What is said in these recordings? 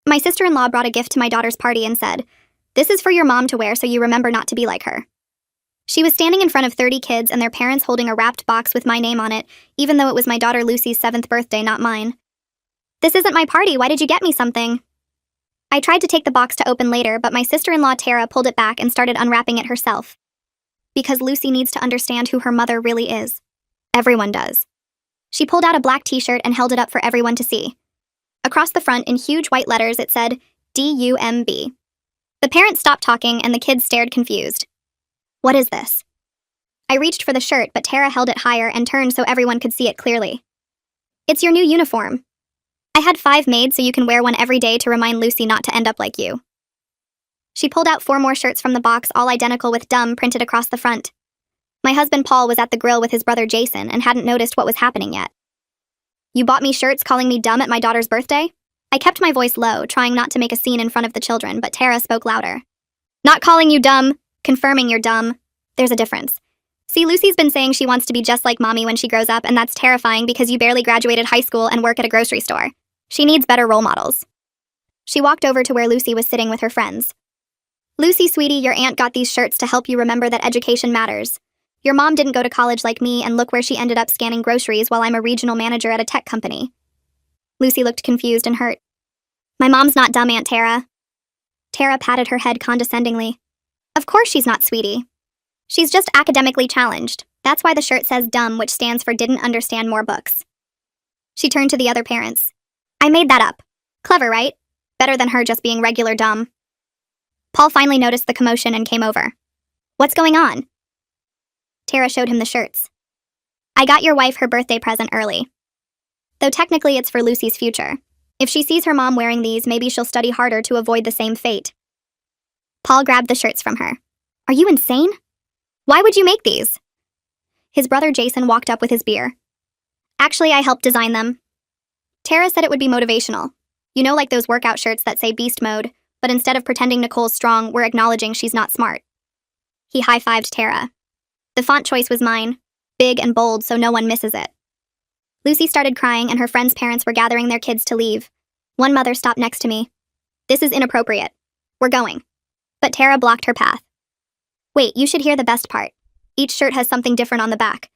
My sister-in-law brought a gift to my daughter's party and said, "This is for your mom to wear so you remember not to be like her." She was standing in front of 30 kids and their parents holding a wrapped box with my name on it, even though it was my daughter Lucy's 7th birthday, not mine. "This isn't my party, why did you get me something?" I tried to take the box to open later, but my sister-in-law Tara pulled it back and started unwrapping it herself. Because Lucy needs to understand who her mother really is. Everyone does. She pulled out a black t-shirt and held it up for everyone to see. Across the front, in huge white letters, it said, D-U-M-B. The parents stopped talking and the kids stared confused. What is this? I reached for the shirt, but Tara held it higher and turned so everyone could see it clearly. It's your new uniform. I had 5 made so you can wear one every day to remind Lucy not to end up like you. She pulled out 4 more shirts from the box, all identical with dumb printed across the front. My husband Paul was at the grill with his brother Jason and hadn't noticed what was happening yet. You bought me shirts calling me dumb at my daughter's birthday? I kept my voice low, trying not to make a scene in front of the children, but Tara spoke louder. Not calling you dumb, confirming you're dumb. There's a difference. See, Lucy's been saying she wants to be just like mommy when she grows up, and that's terrifying because you barely graduated high school and work at a grocery store. She needs better role models. She walked over to where Lucy was sitting with her friends. Lucy, sweetie, your aunt got these shirts to help you remember that education matters. Your mom didn't go to college like me, and look where she ended up scanning groceries while I'm a regional manager at a tech company. Lucy looked confused and hurt. My mom's not dumb, Aunt Tara. Tara patted her head condescendingly. Of course she's not, sweetie. She's just academically challenged. That's why the shirt says dumb, which stands for didn't understand more books. She turned to the other parents. I made that up. Clever, right? Better than her just being regular dumb. Paul finally noticed the commotion and came over. What's going on? Tara showed him the shirts. I got your wife her birthday present early. Though technically it's for Lucy's future. If she sees her mom wearing these, maybe she'll study harder to avoid the same fate. Paul grabbed the shirts from her. Are you insane? Why would you make these? His brother Jason walked up with his beer. Actually, I helped design them. Tara said it would be motivational. You know, like those workout shirts that say beast mode, but instead of pretending Nicole's strong, we're acknowledging she's not smart. He high-fived Tara. The font choice was mine, big and bold so no one misses it. Lucy started crying and her friends' parents were gathering their kids to leave. One mother stopped next to me. This is inappropriate. We're going. But Tara blocked her path. Wait, you should hear the best part. Each shirt has something different on the back.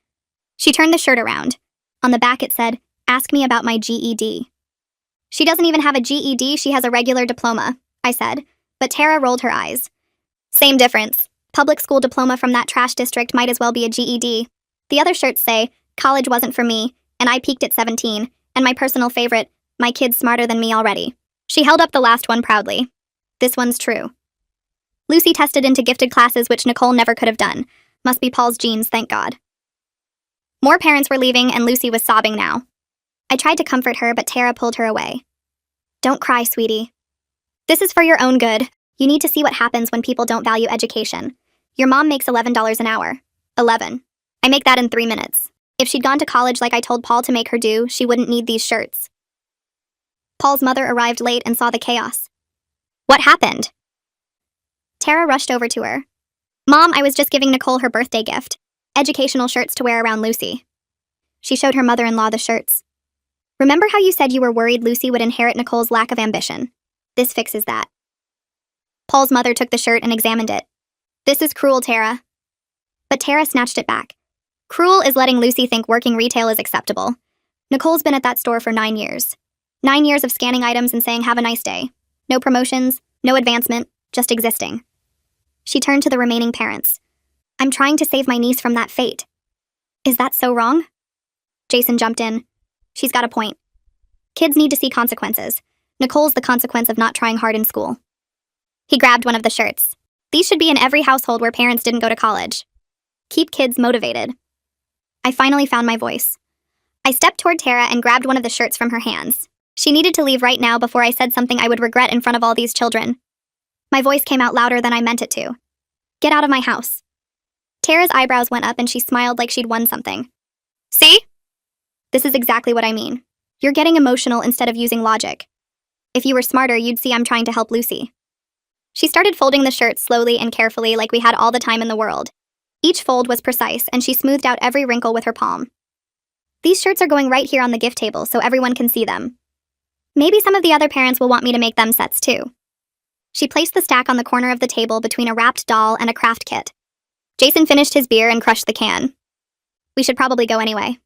She turned the shirt around. On the back it said, Ask me about my GED. She doesn't even have a GED, she has a regular diploma, I said, but Tara rolled her eyes. Same difference. Public school diploma from that trash district might as well be a GED. The other shirts say, college wasn't for me, and I peaked at 17, and my personal favorite, my kid's smarter than me already. She held up the last one proudly. This one's true. Lucy tested into gifted classes which Nicole never could have done. Must be Paul's genes, thank God. More parents were leaving and Lucy was sobbing now. I tried to comfort her, but Tara pulled her away. Don't cry, sweetie. This is for your own good. You need to see what happens when people don't value education. Your mom makes $11 an hour. 11. I make that in 3 minutes. If she'd gone to college like I told Paul to make her do, she wouldn't need these shirts. Paul's mother arrived late and saw the chaos. What happened? Tara rushed over to her. Mom, I was just giving Nicole her birthday gift. Educational shirts to wear around Lucy. She showed her mother-in-law the shirts. Remember how you said you were worried Lucy would inherit Nicole's lack of ambition? This fixes that. Paul's mother took the shirt and examined it. This is cruel, Tara. But Tara snatched it back. Cruel is letting Lucy think working retail is acceptable. Nicole's been at that store for 9 years. 9 years of scanning items and saying have a nice day. No promotions, no advancement, just existing. She turned to the remaining parents. I'm trying to save my niece from that fate. Is that so wrong? Jason jumped in. She's got a point. Kids need to see consequences. Nicole's the consequence of not trying hard in school. He grabbed one of the shirts. These should be in every household where parents didn't go to college. Keep kids motivated. I finally found my voice. I stepped toward Tara and grabbed one of the shirts from her hands. She needed to leave right now before I said something I would regret in front of all these children. My voice came out louder than I meant it to. Get out of my house. Tara's eyebrows went up and she smiled like she'd won something. See? This is exactly what I mean. You're getting emotional instead of using logic. If you were smarter, you'd see I'm trying to help Lucy. She started folding the shirt slowly and carefully like we had all the time in the world. Each fold was precise, and she smoothed out every wrinkle with her palm. These shirts are going right here on the gift table so everyone can see them. Maybe some of the other parents will want me to make them sets too. She placed the stack on the corner of the table between a wrapped doll and a craft kit. Jason finished his beer and crushed the can. We should probably go anyway.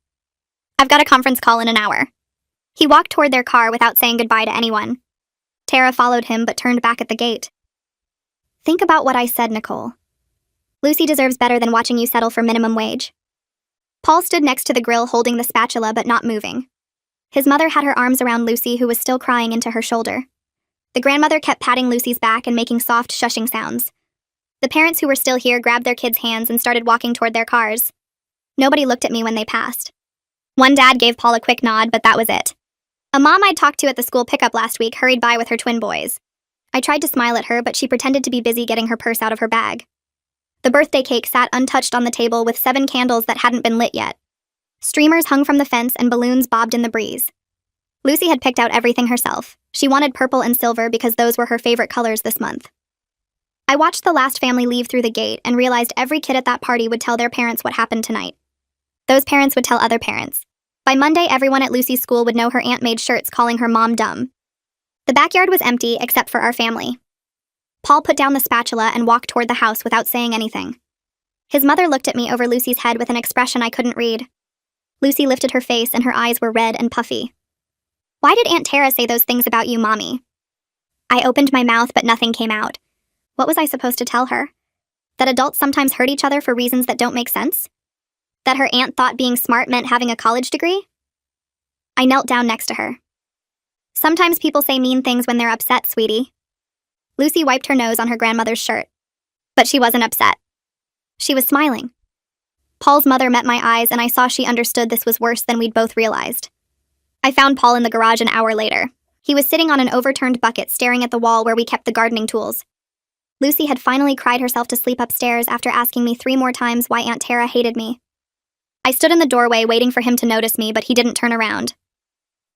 I've got a conference call in an hour. He walked toward their car without saying goodbye to anyone. Tara followed him but turned back at the gate. Think about what I said, Nicole. Lucy deserves better than watching you settle for minimum wage. Paul stood next to the grill holding the spatula but not moving. His mother had her arms around Lucy, who was still crying, into her shoulder. The grandmother kept patting Lucy's back and making soft shushing sounds. The parents who were still here grabbed their kids' hands and started walking toward their cars. Nobody looked at me when they passed. One dad gave Paul a quick nod, but that was it. A mom I'd talked to at the school pickup last week hurried by with her twin boys. I tried to smile at her, but she pretended to be busy getting her purse out of her bag. The birthday cake sat untouched on the table with 7 candles that hadn't been lit yet. Streamers hung from the fence and balloons bobbed in the breeze. Lucy had picked out everything herself. She wanted purple and silver because those were her favorite colors this month. I watched the last family leave through the gate and realized every kid at that party would tell their parents what happened tonight. Those parents would tell other parents. By Monday, everyone at Lucy's school would know her aunt made shirts calling her mom dumb. The backyard was empty except for our family. Paul put down the spatula and walked toward the house without saying anything. His mother looked at me over Lucy's head with an expression I couldn't read. Lucy lifted her face and her eyes were red and puffy. Why did Aunt Tara say those things about you, Mommy? I opened my mouth, but nothing came out. What was I supposed to tell her? That adults sometimes hurt each other for reasons that don't make sense? That her aunt thought being smart meant having a college degree? I knelt down next to her. Sometimes people say mean things when they're upset, sweetie. Lucy wiped her nose on her grandmother's shirt. But she wasn't upset. She was smiling. Paul's mother met my eyes, and I saw she understood this was worse than we'd both realized. I found Paul in the garage an hour later. He was sitting on an overturned bucket staring at the wall where we kept the gardening tools. Lucy had finally cried herself to sleep upstairs after asking me 3 more times why Aunt Tara hated me. I stood in the doorway waiting for him to notice me, but he didn't turn around.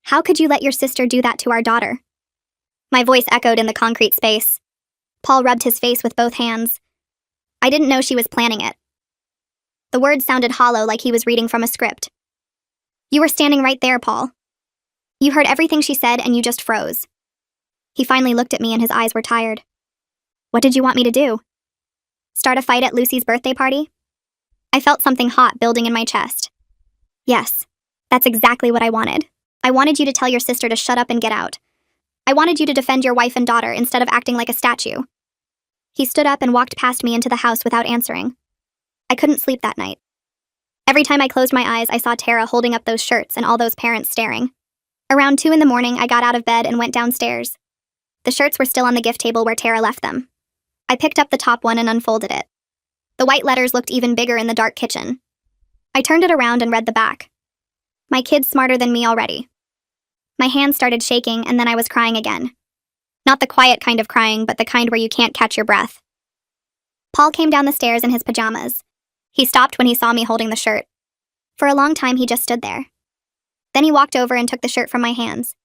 How could you let your sister do that to our daughter? My voice echoed in the concrete space. Paul rubbed his face with both hands. I didn't know she was planning it. The words sounded hollow, like he was reading from a script. You were standing right there, Paul. You heard everything she said and you just froze. He finally looked at me and his eyes were tired. What did you want me to do? Start a fight at Lucy's birthday party? I felt something hot building in my chest. Yes, that's exactly what I wanted. I wanted you to tell your sister to shut up and get out. I wanted you to defend your wife and daughter instead of acting like a statue. He stood up and walked past me into the house without answering. I couldn't sleep that night. Every time I closed my eyes, I saw Tara holding up those shirts and all those parents staring. Around 2 a.m, I got out of bed and went downstairs. The shirts were still on the gift table where Tara left them. I picked up the top one and unfolded it. The white letters looked even bigger in the dark kitchen. I turned it around and read the back. My kid's smarter than me already. My hands started shaking and then I was crying again. Not the quiet kind of crying, but the kind where you can't catch your breath. Paul came down the stairs in his pajamas. He stopped when he saw me holding the shirt. For a long time, he just stood there. Then he walked over and took the shirt from my hands.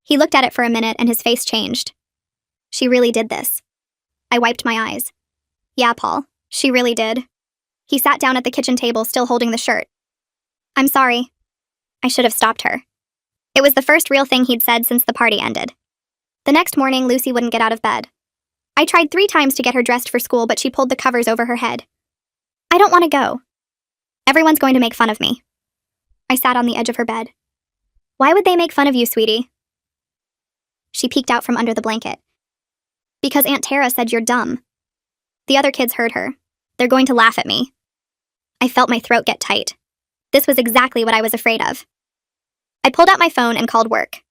He looked at it for a minute and his face changed. She really did this. I wiped my eyes. Yeah, Paul, she really did. He sat down at the kitchen table, still holding the shirt. I'm sorry. I should have stopped her. It was the first real thing he'd said since the party ended. The next morning, Lucy wouldn't get out of bed. I tried 3 times to get her dressed for school, but she pulled the covers over her head. I don't want to go. Everyone's going to make fun of me. I sat on the edge of her bed. Why would they make fun of you, sweetie? She peeked out from under the blanket. Because Aunt Tara said you're dumb. The other kids heard her. They're going to laugh at me. I felt my throat get tight. This was exactly what I was afraid of. I pulled out my phone and called work.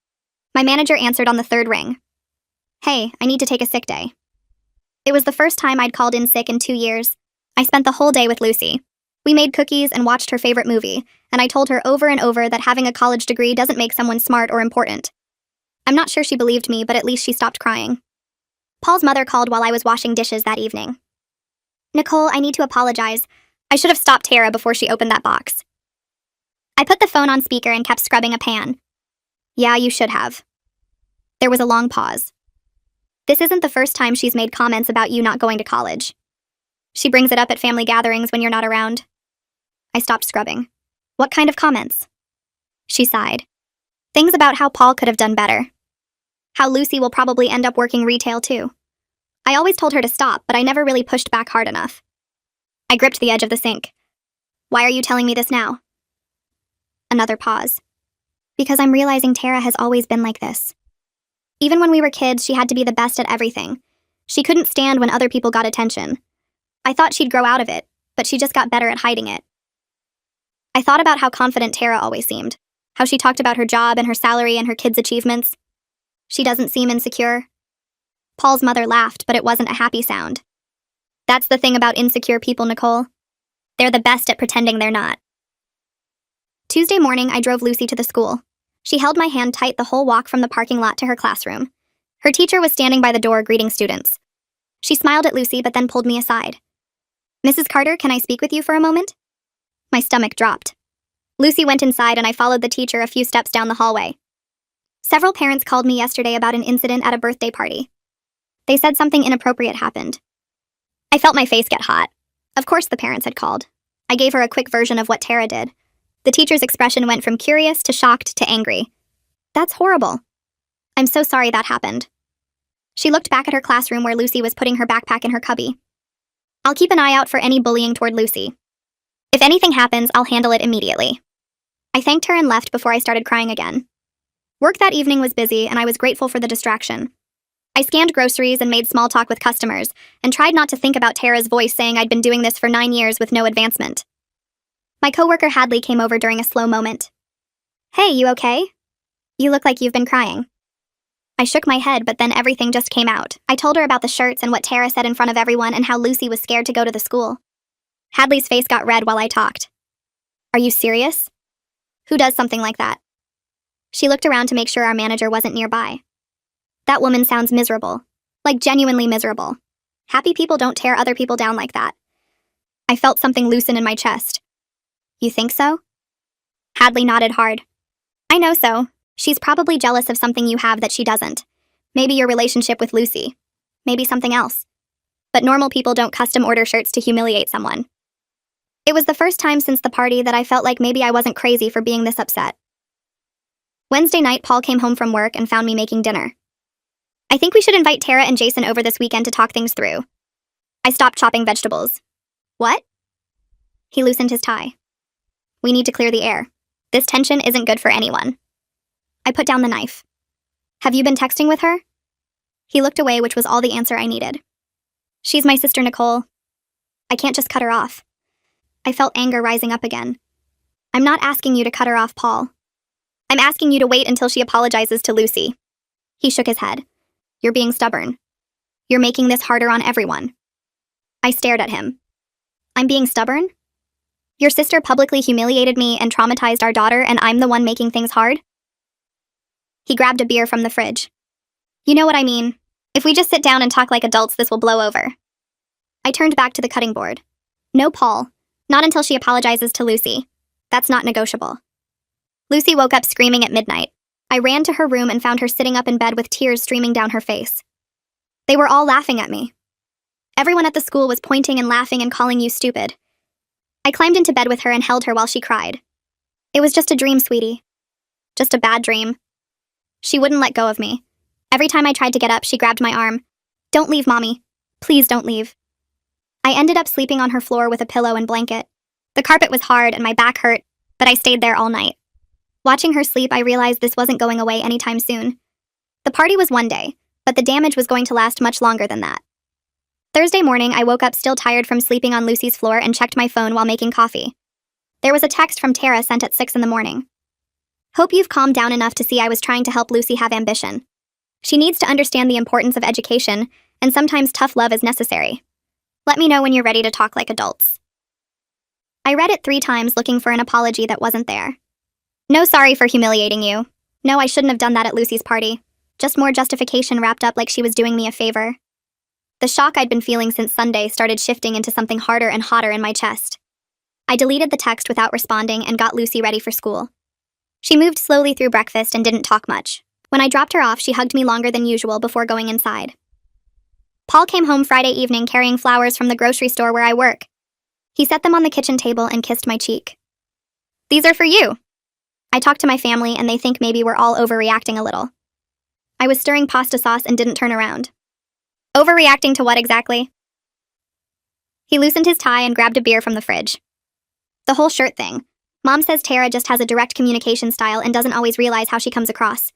My manager answered on the 3rd ring. Hey, I need to take a sick day. It was the first time I'd called in sick in 2 years. I spent the whole day with Lucy. We made cookies and watched her favorite movie, and I told her over and over that having a college degree doesn't make someone smart or important. I'm not sure she believed me, but at least she stopped crying. Paul's mother called while I was washing dishes that evening. Nicole, I need to apologize. I should have stopped Tara before she opened that box. I put the phone on speaker and kept scrubbing a pan. Yeah, you should have. There was a long pause. This isn't the first time she's made comments about you not going to college. She brings it up at family gatherings when you're not around. I stopped scrubbing. What kind of comments? She sighed. Things about how Paul could have done better. How Lucy will probably end up working retail too. I always told her to stop, but I never really pushed back hard enough. I gripped the edge of the sink. Why are you telling me this now? Another pause. Because I'm realizing Tara has always been like this. Even when we were kids, she had to be the best at everything. She couldn't stand when other people got attention. I thought she'd grow out of it, but she just got better at hiding it. I thought about how confident Tara always seemed, how she talked about her job and her salary and her kids' achievements. She doesn't seem insecure. Paul's mother laughed, but it wasn't a happy sound. That's the thing about insecure people, Nicole. They're the best at pretending they're not. Tuesday morning, I drove Lucy to the school. She held my hand tight the whole walk from the parking lot to her classroom. Her teacher was standing by the door greeting students. She smiled at Lucy, but then pulled me aside. Mrs. Carter, can I speak with you for a moment? My stomach dropped. Lucy went inside and I followed the teacher a few steps down the hallway. Several parents called me yesterday about an incident at a birthday party. They said something inappropriate happened. I felt my face get hot. Of course the parents had called. I gave her a quick version of what Tara did. The teacher's expression went from curious to shocked to angry. That's horrible. I'm so sorry that happened. She looked back at her classroom where Lucy was putting her backpack in her cubby. I'll keep an eye out for any bullying toward Lucy. If anything happens, I'll handle it immediately. I thanked her and left before I started crying again. Work that evening was busy, and I was grateful for the distraction. I scanned groceries and made small talk with customers, and tried not to think about Tara's voice saying I'd been doing this for 9 years with no advancement. My coworker Hadley came over during a slow moment. Hey, you okay? You look like you've been crying. I shook my head, but then everything just came out. I told her about the shirts and what Tara said in front of everyone and how Lucy was scared to go to the school. Hadley's face got red while I talked. Are you serious? Who does something like that? She looked around to make sure our manager wasn't nearby. That woman sounds miserable. Like genuinely miserable. Happy people don't tear other people down like that. I felt something loosen in my chest. You think so? Hadley nodded hard. I know so. She's probably jealous of something you have that she doesn't. Maybe your relationship with Lucy. Maybe something else. But normal people don't custom order shirts to humiliate someone. It was the first time since the party that I felt like maybe I wasn't crazy for being this upset. Wednesday night, Paul came home from work and found me making dinner. I think we should invite Tara and Jason over this weekend to talk things through. I stopped chopping vegetables. What? He loosened his tie. We need to clear the air. This tension isn't good for anyone. I put down the knife. Have you been texting with her? He looked away, which was all the answer I needed. She's my sister, Nicole. I can't just cut her off. I felt anger rising up again. I'm not asking you to cut her off, Paul. I'm asking you to wait until she apologizes to Lucy. He shook his head. You're being stubborn. You're making this harder on everyone. I stared at him. I'm being stubborn? Your sister publicly humiliated me and traumatized our daughter, and I'm the one making things hard? He grabbed a beer from the fridge. You know what I mean. If we just sit down and talk like adults, this will blow over. I turned back to the cutting board. No, Paul. Not until she apologizes to Lucy. That's not negotiable. Lucy woke up screaming at midnight. I ran to her room and found her sitting up in bed with tears streaming down her face. They were all laughing at me. Everyone at the school was pointing and laughing and calling you stupid. I climbed into bed with her and held her while she cried. It was just a dream, sweetie. Just a bad dream. She wouldn't let go of me. Every time I tried to get up, she grabbed my arm. Don't leave, Mommy. Please don't leave. I ended up sleeping on her floor with a pillow and blanket. The carpet was hard and my back hurt, but I stayed there all night. Watching her sleep, I realized this wasn't going away anytime soon. The party was one day, but the damage was going to last much longer than that. Thursday morning, I woke up still tired from sleeping on Lucy's floor and checked my phone while making coffee. There was a text from Tara sent at 6 in the morning. Hope you've calmed down enough to see I was trying to help Lucy have ambition. She needs to understand the importance of education, and sometimes tough love is necessary. Let me know when you're ready to talk like adults. I read it 3 times looking for an apology that wasn't there. No sorry for humiliating you. No, I shouldn't have done that at Lucy's party. Just more justification wrapped up like she was doing me a favor. The shock I'd been feeling since Sunday started shifting into something harder and hotter in my chest. I deleted the text without responding and got Lucy ready for school. She moved slowly through breakfast and didn't talk much. When I dropped her off, she hugged me longer than usual before going inside. Paul came home Friday evening carrying flowers from the grocery store where I work. He set them on the kitchen table and kissed my cheek. These are for you. I talked to my family and they think maybe we're all overreacting a little. I was stirring pasta sauce and didn't turn around. Overreacting to what exactly? He loosened his tie and grabbed a beer from the fridge. The whole shirt thing. Mom says Tara just has a direct communication style and doesn't always realize how she comes across.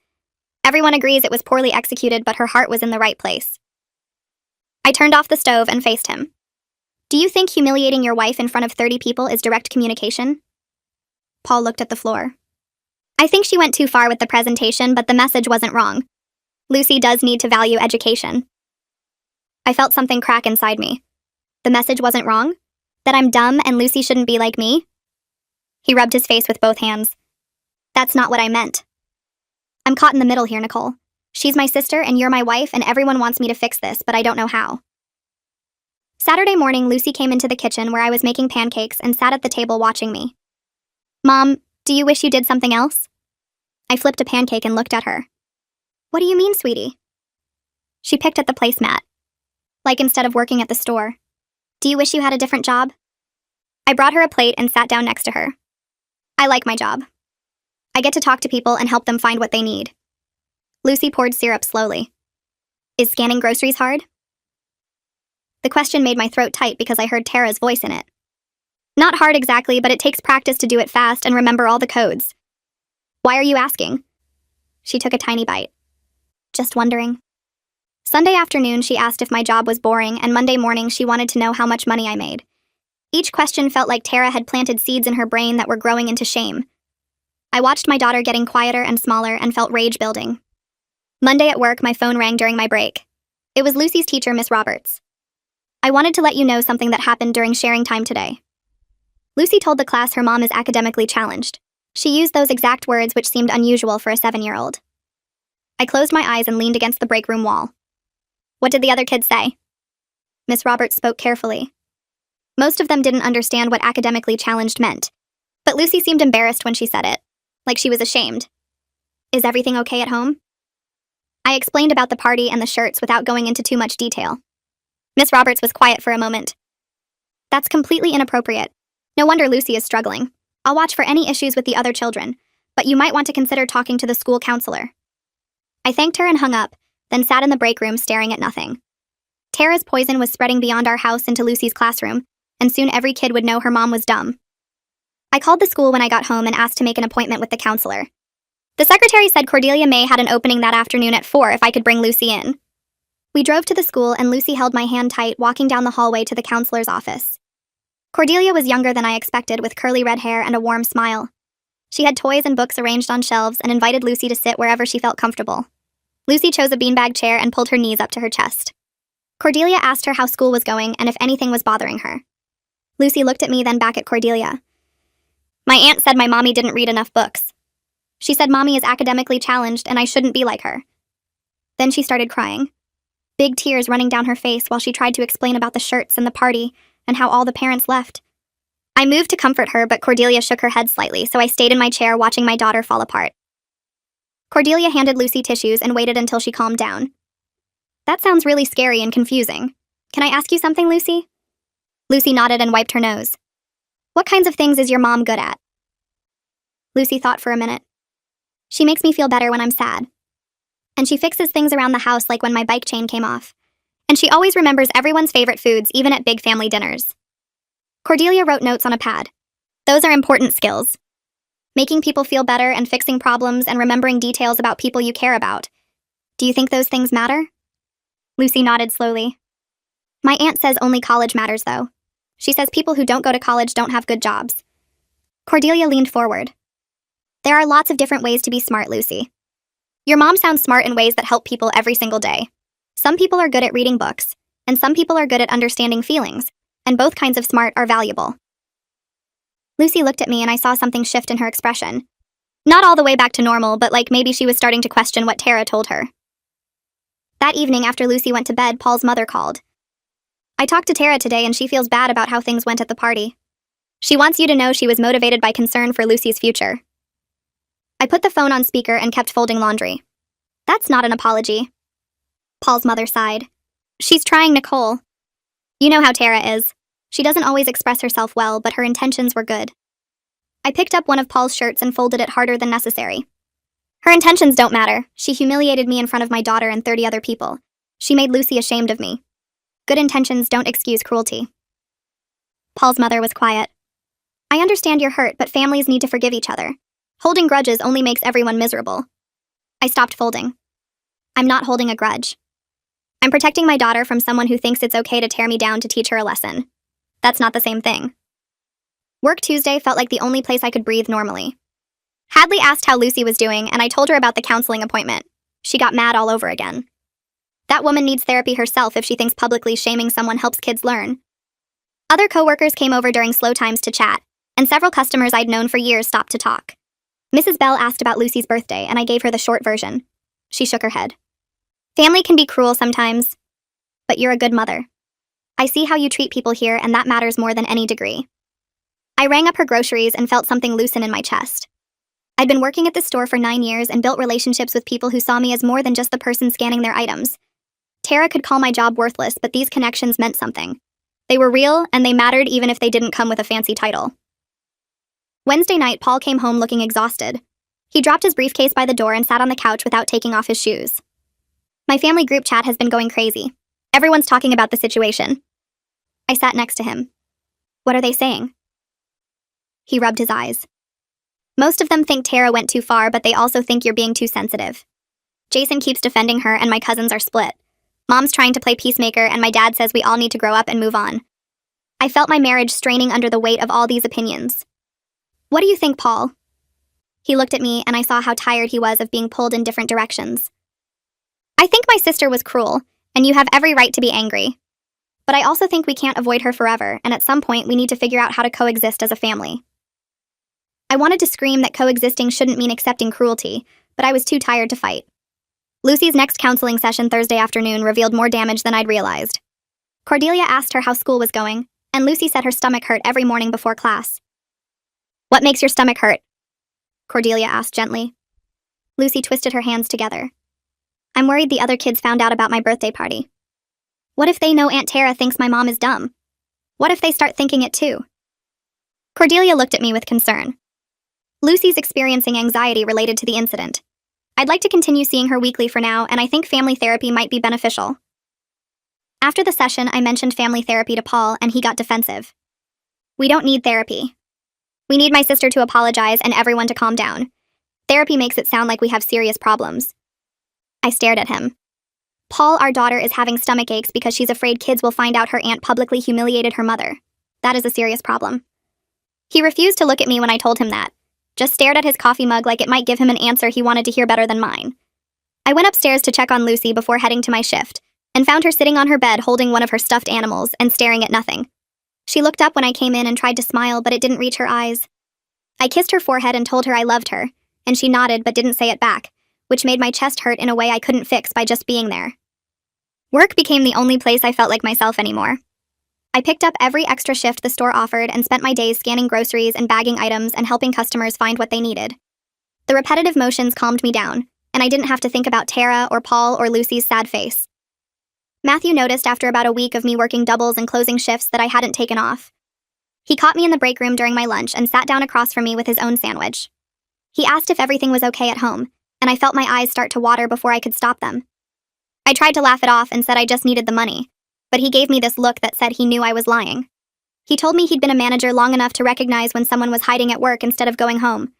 Everyone agrees it was poorly executed, but her heart was in the right place. I turned off the stove and faced him. Do you think humiliating your wife in front of 30 people is direct communication? Paul looked at the floor. I think she went too far with the presentation, but the message wasn't wrong. Lucy does need to value education. I felt something crack inside me. The message wasn't wrong? That I'm dumb and Lucy shouldn't be like me? He rubbed his face with both hands. That's not what I meant. I'm caught in the middle here, Nicole. She's my sister and you're my wife and everyone wants me to fix this, but I don't know how. Saturday morning, Lucy came into the kitchen where I was making pancakes and sat at the table watching me. Mom, do you wish you did something else? I flipped a pancake and looked at her. What do you mean, sweetie? She picked at the placemat. Like instead of working at the store. Do you wish you had a different job? I brought her a plate and sat down next to her. I like my job. I get to talk to people and help them find what they need. Lucy poured syrup slowly. Is scanning groceries hard? The question made my throat tight because I heard Tara's voice in it. Not hard exactly, but it takes practice to do it fast and remember all the codes. Why are you asking? She took a tiny bite. Just wondering. Sunday afternoon, she asked if my job was boring, and Monday morning, she wanted to know how much money I made. Each question felt like Tara had planted seeds in her brain that were growing into shame. I watched my daughter getting quieter and smaller and felt rage building. Monday at work, my phone rang during my break. It was Lucy's teacher, Miss Roberts. I wanted to let you know something that happened during sharing time today. Lucy told the class her mom is academically challenged. She used those exact words which seemed unusual for a 7-year-old. I closed my eyes and leaned against the break room wall. What did the other kids say? Miss Roberts spoke carefully. Most of them didn't understand what academically challenged meant, but Lucy seemed embarrassed when she said it, like she was ashamed. Is everything okay at home? I explained about the party and the shirts without going into too much detail. Miss Roberts was quiet for a moment. That's completely inappropriate. No wonder Lucy is struggling. I'll watch for any issues with the other children, but you might want to consider talking to the school counselor. I thanked her and hung up, then sat in the break room staring at nothing. Tara's poison was spreading beyond our house into Lucy's classroom, and soon every kid would know her mom was dumb. I called the school when I got home and asked to make an appointment with the counselor. The secretary said Cordelia May had an opening that afternoon at 4 if I could bring Lucy in. We drove to the school and Lucy held my hand tight walking down the hallway to the counselor's office. Cordelia was younger than I expected with curly red hair and a warm smile. She had toys and books arranged on shelves and invited Lucy to sit wherever she felt comfortable. Lucy chose a beanbag chair and pulled her knees up to her chest. Cordelia asked her how school was going and if anything was bothering her. Lucy looked at me, then back at Cordelia. My aunt said my mommy didn't read enough books. She said mommy is academically challenged and I shouldn't be like her. Then she started crying. Big tears running down her face while she tried to explain about the shirts and the party and how all the parents left. I moved to comfort her, but Cordelia shook her head slightly, so I stayed in my chair watching my daughter fall apart. Cordelia handed Lucy tissues and waited until she calmed down. That sounds really scary and confusing. Can I ask you something, Lucy? Lucy nodded and wiped her nose. What kinds of things is your mom good at? Lucy thought for a minute. She makes me feel better when I'm sad. And she fixes things around the house like when my bike chain came off. And she always remembers everyone's favorite foods, even at big family dinners. Cordelia wrote notes on a pad. Those are important skills. Making people feel better and fixing problems and remembering details about people you care about. Do you think those things matter? Lucy nodded slowly. My aunt says only college matters, though. She says people who don't go to college don't have good jobs. Cordelia leaned forward. There are lots of different ways to be smart, Lucy. Your mom sounds smart in ways that help people every single day. Some people are good at reading books, and some people are good at understanding feelings, and both kinds of smart are valuable. Lucy looked at me and I saw something shift in her expression. Not all the way back to normal, but like maybe she was starting to question what Tara told her. That evening after Lucy went to bed, Paul's mother called. I talked to Tara today and she feels bad about how things went at the party. She wants you to know she was motivated by concern for Lucy's future. I put the phone on speaker and kept folding laundry. That's not an apology. Paul's mother sighed. She's trying, Nicole. You know how Tara is. She doesn't always express herself well, but her intentions were good. I picked up one of Paul's shirts and folded it harder than necessary. Her intentions don't matter. She humiliated me in front of my daughter and 30 other people. She made Lucy ashamed of me. Good intentions don't excuse cruelty. Paul's mother was quiet. I understand you're hurt, but families need to forgive each other. Holding grudges only makes everyone miserable. I stopped folding. I'm not holding a grudge. I'm protecting my daughter from someone who thinks it's okay to tear me down to teach her a lesson. That's not the same thing. Work Tuesday felt like the only place I could breathe normally. Hadley asked how Lucy was doing, and I told her about the counseling appointment. She got mad all over again. That woman needs therapy herself if she thinks publicly shaming someone helps kids learn. Other coworkers came over during slow times to chat, and several customers I'd known for years stopped to talk. Mrs. Bell asked about Lucy's birthday, and I gave her the short version. She shook her head. Family can be cruel sometimes, but you're a good mother. I see how you treat people here, and that matters more than any degree. I rang up her groceries and felt something loosen in my chest. I'd been working at this store for 9 years and built relationships with people who saw me as more than just the person scanning their items. Tara could call my job worthless, but these connections meant something. They were real, and they mattered even if they didn't come with a fancy title. Wednesday night, Paul came home looking exhausted. He dropped his briefcase by the door and sat on the couch without taking off his shoes. My family group chat has been going crazy. Everyone's talking about the situation. I sat next to him. What are they saying? He rubbed his eyes. Most of them think Tara went too far, but they also think you're being too sensitive. Jason keeps defending her, and my cousins are split. Mom's trying to play peacemaker, and my dad says we all need to grow up and move on. I felt my marriage straining under the weight of all these opinions. What do you think, Paul? He looked at me, and I saw how tired he was of being pulled in different directions. I think my sister was cruel, and you have every right to be angry. But I also think we can't avoid her forever, and at some point we need to figure out how to coexist as a family. I wanted to scream that coexisting shouldn't mean accepting cruelty, but I was too tired to fight. Lucy's next counseling session Thursday afternoon revealed more damage than I'd realized. Cordelia asked her how school was going, and Lucy said her stomach hurt every morning before class. What makes your stomach hurt? Cordelia asked gently. Lucy twisted her hands together. I'm worried the other kids found out about my birthday party. What if they know Aunt Tara thinks my mom is dumb? What if they start thinking it too? Cordelia looked at me with concern. Lucy's experiencing anxiety related to the incident. I'd like to continue seeing her weekly for now, and I think family therapy might be beneficial. After the session, I mentioned family therapy to Paul, and he got defensive. We don't need therapy. We need my sister to apologize and everyone to calm down. Therapy makes it sound like we have serious problems. I stared at him. Paul, our daughter, is having stomach aches because she's afraid kids will find out her aunt publicly humiliated her mother. That is a serious problem. He refused to look at me when I told him that, just stared at his coffee mug like it might give him an answer he wanted to hear better than mine. I went upstairs to check on Lucy before heading to my shift, and found her sitting on her bed holding one of her stuffed animals and staring at nothing. She looked up when I came in and tried to smile, but it didn't reach her eyes. I kissed her forehead and told her I loved her, and she nodded but didn't say it back, which made my chest hurt in a way I couldn't fix by just being there. Work became the only place I felt like myself anymore. I picked up every extra shift the store offered and spent my days scanning groceries and bagging items and helping customers find what they needed. The repetitive motions calmed me down, and I didn't have to think about Tara or Paul or Lucy's sad face. Matthew noticed after about a week of me working doubles and closing shifts that I hadn't taken off. He caught me in the break room during my lunch and sat down across from me with his own sandwich. He asked if everything was okay at home, and I felt my eyes start to water before I could stop them. I tried to laugh it off and said I just needed the money, but he gave me this look that said he knew I was lying. He told me he'd been a manager long enough to recognize when someone was hiding at work instead of going home.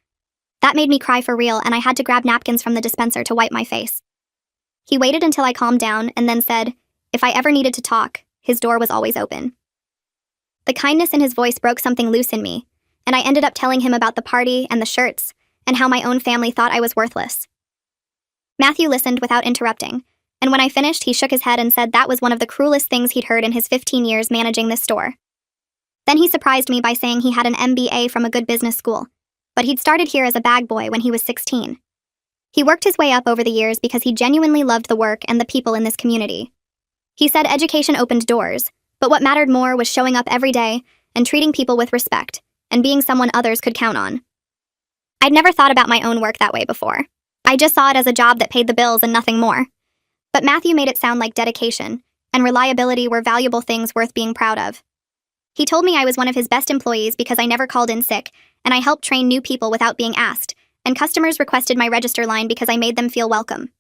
That made me cry for real, and I had to grab napkins from the dispenser to wipe my face. He waited until I calmed down and then said, if I ever needed to talk, his door was always open. The kindness in his voice broke something loose in me, and I ended up telling him about the party and the shirts, and how my own family thought I was worthless. Matthew listened without interrupting, and when I finished, he shook his head and said that was one of the cruelest things he'd heard in his 15 years managing this store. Then he surprised me by saying he had an MBA from a good business school, but he'd started here as a bag boy when he was 16. He worked his way up over the years because he genuinely loved the work and the people in this community. He said education opened doors, but what mattered more was showing up every day and treating people with respect, and being someone others could count on. I'd never thought about my own work that way before. I just saw it as a job that paid the bills and nothing more. But Matthew made it sound like dedication and reliability were valuable things worth being proud of. He told me I was one of his best employees because I never called in sick, and I helped train new people without being asked, and customers requested my register line because I made them feel welcome.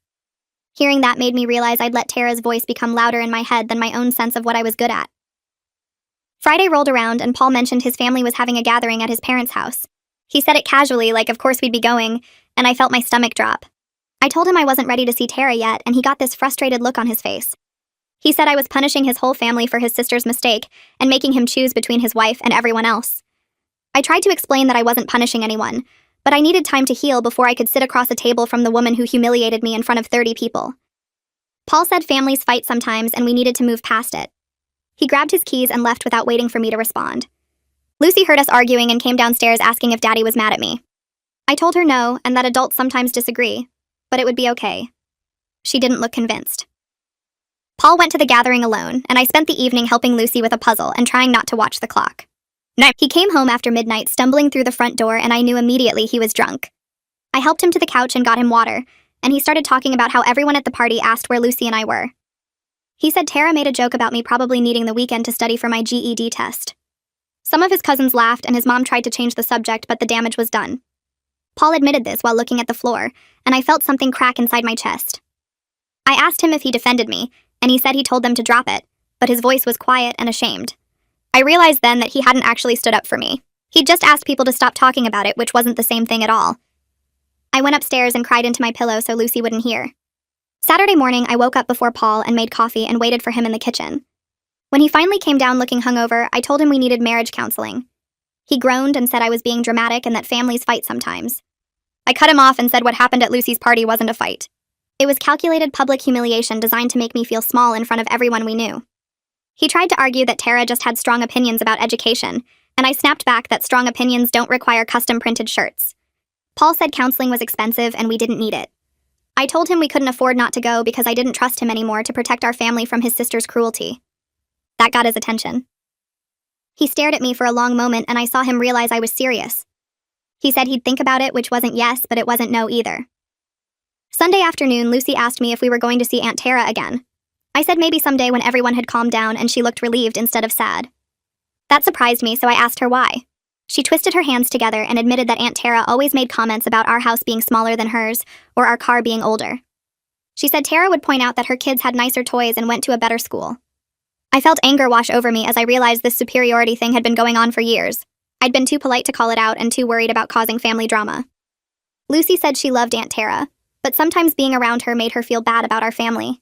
Hearing that made me realize I'd let Tara's voice become louder in my head than my own sense of what I was good at. Friday rolled around and Paul mentioned his family was having a gathering at his parents' house. He said it casually, like of course we'd be going, and I felt my stomach drop. I told him I wasn't ready to see Tara yet, and he got this frustrated look on his face. He said I was punishing his whole family for his sister's mistake and making him choose between his wife and everyone else. I tried to explain that I wasn't punishing anyone, but I needed time to heal before I could sit across a table from the woman who humiliated me in front of 30 people. Paul said families fight sometimes and we needed to move past it. He grabbed his keys and left without waiting for me to respond. Lucy heard us arguing and came downstairs asking if Daddy was mad at me. I told her no, and that adults sometimes disagree, but it would be okay. She didn't look convinced. Paul went to the gathering alone, and I spent the evening helping Lucy with a puzzle and trying not to watch the clock. No. He came home after midnight, stumbling through the front door, and I knew immediately he was drunk. I helped him to the couch and got him water, and he started talking about how everyone at the party asked where Lucy and I were. He said Tara made a joke about me probably needing the weekend to study for my GED test. Some of his cousins laughed, and his mom tried to change the subject, but the damage was done. Paul admitted this while looking at the floor, and I felt something crack inside my chest. I asked him if he defended me, and he said he told them to drop it, but his voice was quiet and ashamed. I realized then that he hadn't actually stood up for me. He'd just asked people to stop talking about it, which wasn't the same thing at all. I went upstairs and cried into my pillow so Lucy wouldn't hear. Saturday morning, I woke up before Paul and made coffee and waited for him in the kitchen. When he finally came down looking hungover, I told him we needed marriage counseling. He groaned and said I was being dramatic and that families fight sometimes. I cut him off and said what happened at Lucy's party wasn't a fight. It was calculated public humiliation designed to make me feel small in front of everyone we knew. He tried to argue that Tara just had strong opinions about education, and I snapped back that strong opinions don't require custom-printed shirts. Paul said counseling was expensive and we didn't need it. I told him we couldn't afford not to go because I didn't trust him anymore to protect our family from his sister's cruelty. That got his attention. He stared at me for a long moment and I saw him realize I was serious. He said he'd think about it, which wasn't yes, but it wasn't no either. Sunday afternoon, Lucy asked me if we were going to see Aunt Tara again. I said maybe someday when everyone had calmed down and she looked relieved instead of sad. That surprised me, so I asked her why. She twisted her hands together and admitted that Aunt Tara always made comments about our house being smaller than hers or our car being older. She said Tara would point out that her kids had nicer toys and went to a better school. I felt anger wash over me as I realized this superiority thing had been going on for years. I'd been too polite to call it out and too worried about causing family drama. Lucy said she loved Aunt Tara, but sometimes being around her made her feel bad about our family.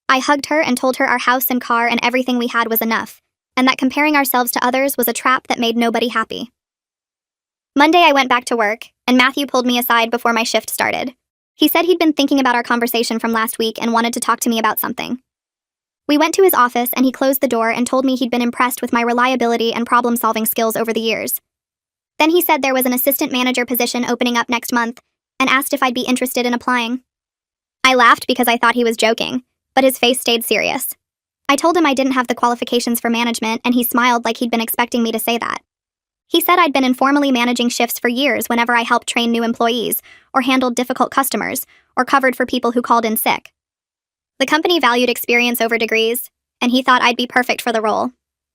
I hugged her and told her our house and car and everything we had was enough, and that comparing ourselves to others was a trap that made nobody happy. Monday I went back to work, and Matthew pulled me aside before my shift started. He said he'd been thinking about our conversation from last week and wanted to talk to me about something. We went to his office and he closed the door and told me he'd been impressed with my reliability and problem-solving skills over the years. Then he said there was an assistant manager position opening up next month and asked if I'd be interested in applying. I laughed because I thought he was joking, but his face stayed serious. I told him I didn't have the qualifications for management and he smiled like he'd been expecting me to say that. He said I'd been informally managing shifts for years whenever I helped train new employees, or handled difficult customers, or covered for people who called in sick. The company valued experience over degrees, and he thought I'd be perfect for the role.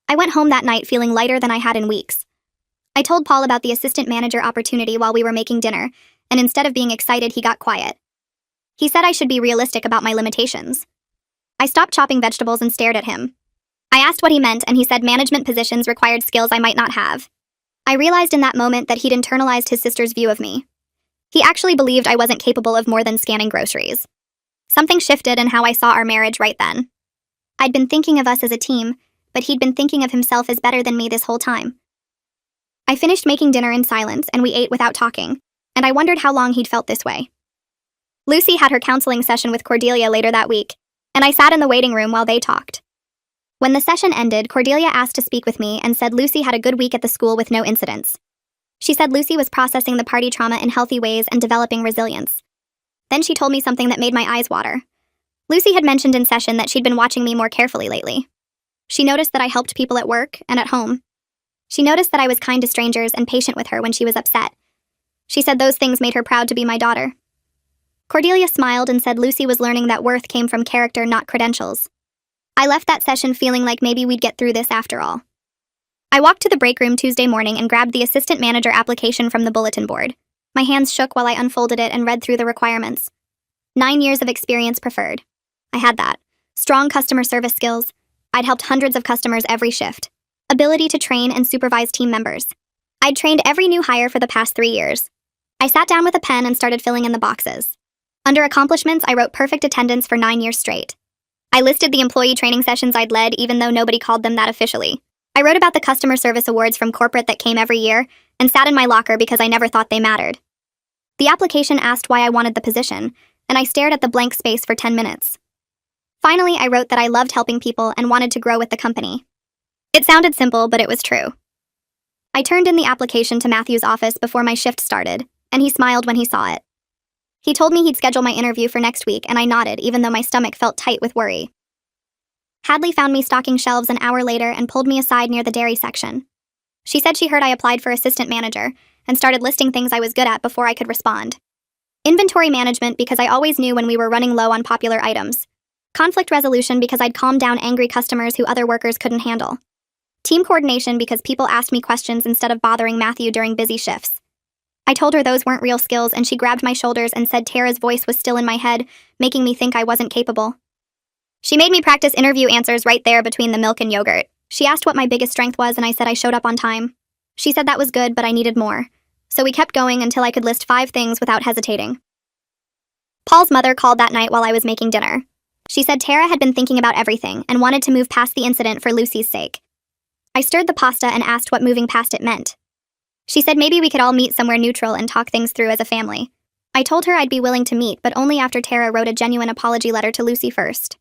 I went home that night feeling lighter than I had in weeks. I told Paul about the assistant manager opportunity while we were making dinner, and instead of being excited, he got quiet. He said I should be realistic about my limitations. I stopped chopping vegetables and stared at him. I asked what he meant, and he said management positions required skills I might not have. I realized in that moment that he'd internalized his sister's view of me. He actually believed I wasn't capable of more than scanning groceries. Something shifted in how I saw our marriage right then. I'd been thinking of us as a team, but he'd been thinking of himself as better than me this whole time. I finished making dinner in silence, and we ate without talking, and I wondered how long he'd felt this way. Lucy had her counseling session with Cordelia later that week, and I sat in the waiting room while they talked. When the session ended, Cordelia asked to speak with me and said Lucy had a good week at the school with no incidents. She said Lucy was processing the party trauma in healthy ways and developing resilience. Then she told me something that made my eyes water. Lucy had mentioned in session that she'd been watching me more carefully lately. She noticed that I helped people at work and at home. She noticed that I was kind to strangers and patient with her when she was upset. She said those things made her proud to be my daughter. Cordelia smiled and said Lucy was learning that worth came from character, not credentials. I left that session feeling like maybe we'd get through this after all. I walked to the break room Tuesday morning and grabbed the assistant manager application from the bulletin board. My hands shook while I unfolded it and read through the requirements. 9 years of experience preferred. I had that. Strong customer service skills. I'd helped hundreds of customers every shift. Ability to train and supervise team members. I'd trained every new hire for the past 3 years. I sat down with a pen and started filling in the boxes. Under accomplishments, I wrote perfect attendance for 9 years straight. I listed the employee training sessions I'd led, even though nobody called them that officially. I wrote about the customer service awards from corporate that came every year and sat in my locker because I never thought they mattered. The application asked why I wanted the position, and I stared at the blank space for 10 minutes. Finally, I wrote that I loved helping people and wanted to grow with the company. It sounded simple, but it was true. I turned in the application to Matthew's office before my shift started, and he smiled when he saw it. He told me he'd schedule my interview for next week, and I nodded, even though my stomach felt tight with worry. Hadley found me stocking shelves an hour later and pulled me aside near the dairy section. She said she heard I applied for assistant manager and started listing things I was good at before I could respond. Inventory management because I always knew when we were running low on popular items. Conflict resolution because I'd calmed down angry customers who other workers couldn't handle. Team coordination because people asked me questions instead of bothering Matthew during busy shifts. I told her those weren't real skills, and she grabbed my shoulders and said Tara's voice was still in my head, making me think I wasn't capable. She made me practice interview answers right there between the milk and yogurt. She asked what my biggest strength was, and I said I showed up on time. She said that was good, but I needed more. So we kept going until I could list 5 things without hesitating. Paul's mother called that night while I was making dinner. She said Tara had been thinking about everything and wanted to move past the incident for Lucy's sake. I stirred the pasta and asked what moving past it meant. She said maybe we could all meet somewhere neutral and talk things through as a family. I told her I'd be willing to meet, but only after Tara wrote a genuine apology letter to Lucy first.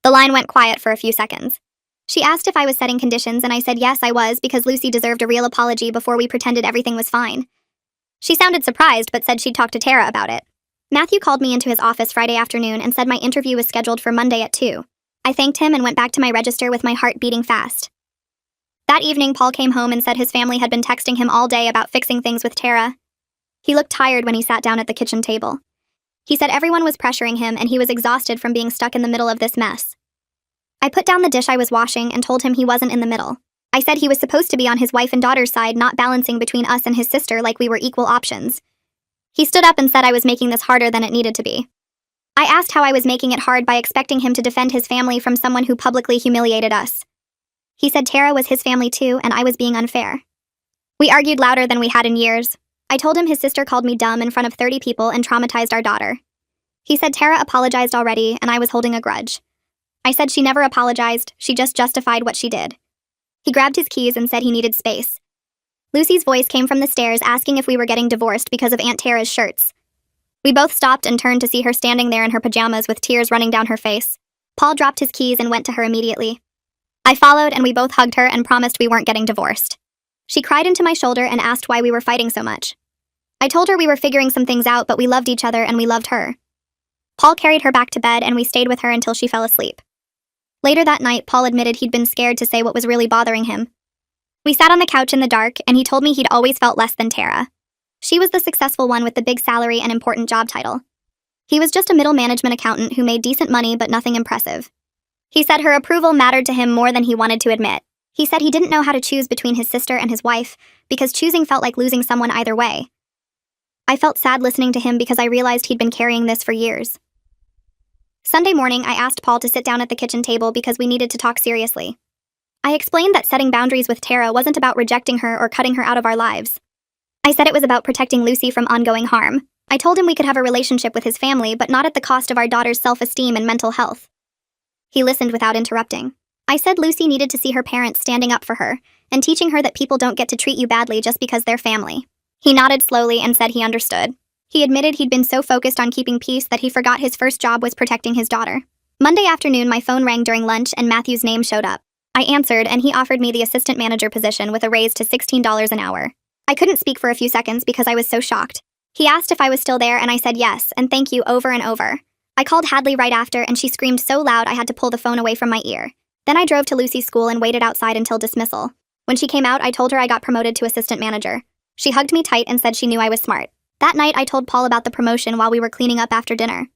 The line went quiet for a few seconds. She asked if I was setting conditions, and I said yes, I was, because Lucy deserved a real apology before we pretended everything was fine. She sounded surprised, but said she'd talk to Tara about it. Matthew called me into his office Friday afternoon and said my interview was scheduled for Monday at 2. I thanked him and went back to my register with my heart beating fast. That evening, Paul came home and said his family had been texting him all day about fixing things with Tara. He looked tired when he sat down at the kitchen table. He said everyone was pressuring him and he was exhausted from being stuck in the middle of this mess. I put down the dish I was washing and told him he wasn't in the middle. I said he was supposed to be on his wife and daughter's side, not balancing between us and his sister like we were equal options. He stood up and said I was making this harder than it needed to be. I asked how I was making it hard by expecting him to defend his family from someone who publicly humiliated us. He said Tara was his family too, and I was being unfair. We argued louder than we had in years. I told him his sister called me dumb in front of 30 people and traumatized our daughter. He said Tara apologized already, and I was holding a grudge. I said she never apologized, she just justified what she did. He grabbed his keys and said he needed space. Lucy's voice came from the stairs asking if we were getting divorced because of Aunt Tara's shirts. We both stopped and turned to see her standing there in her pajamas with tears running down her face. Paul dropped his keys and went to her immediately. I followed and we both hugged her and promised we weren't getting divorced. She cried into my shoulder and asked why we were fighting so much. I told her we were figuring some things out, but we loved each other and we loved her. Paul carried her back to bed and we stayed with her until she fell asleep. Later that night, Paul admitted he'd been scared to say what was really bothering him. We sat on the couch in the dark, and he told me he'd always felt less than Tara. She was the successful one with the big salary and important job title. He was just a middle management accountant who made decent money but nothing impressive. He said her approval mattered to him more than he wanted to admit. He said he didn't know how to choose between his sister and his wife, because choosing felt like losing someone either way. I felt sad listening to him because I realized he'd been carrying this for years. Sunday morning, I asked Paul to sit down at the kitchen table because we needed to talk seriously. I explained that setting boundaries with Tara wasn't about rejecting her or cutting her out of our lives. I said it was about protecting Lucy from ongoing harm. I told him we could have a relationship with his family, but not at the cost of our daughter's self-esteem and mental health. He listened without interrupting. I said Lucy needed to see her parents standing up for her and teaching her that people don't get to treat you badly just because they're family. He nodded slowly and said he understood. He admitted he'd been so focused on keeping peace that he forgot his first job was protecting his daughter. Monday afternoon, my phone rang during lunch and Matthew's name showed up. I answered, and he offered me the assistant manager position with a raise to $16 an hour. I couldn't speak for a few seconds because I was so shocked. He asked if I was still there, and I said yes, and thank you over and over. I called Hadley right after, and she screamed so loud I had to pull the phone away from my ear. Then I drove to Lucy's school and waited outside until dismissal. When she came out, I told her I got promoted to assistant manager. She hugged me tight and said she knew I was smart. That night, I told Paul about the promotion while we were cleaning up after dinner.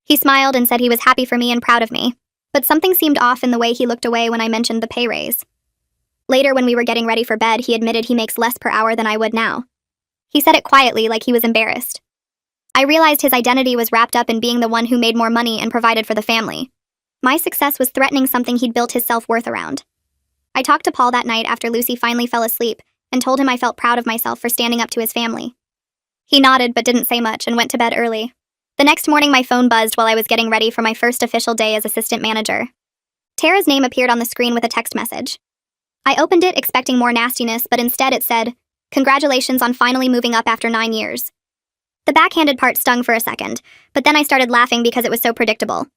He smiled and said he was happy for me and proud of me. But something seemed off in the way he looked away when I mentioned the pay raise. Later, when we were getting ready for bed, he admitted he makes less per hour than I would now. He said it quietly, like he was embarrassed. I realized his identity was wrapped up in being the one who made more money and provided for the family. My success was threatening something he'd built his self-worth around. I talked to Paul that night after Lucy finally fell asleep and told him I felt proud of myself for standing up to his family. He nodded but didn't say much and went to bed early. The next morning my phone buzzed while I was getting ready for my first official day as assistant manager. Tara's name appeared on the screen with a text message. I opened it expecting more nastiness, but instead it said, "Congratulations on finally moving up after 9 years." The backhanded part stung for a second, but then I started laughing because it was so predictable.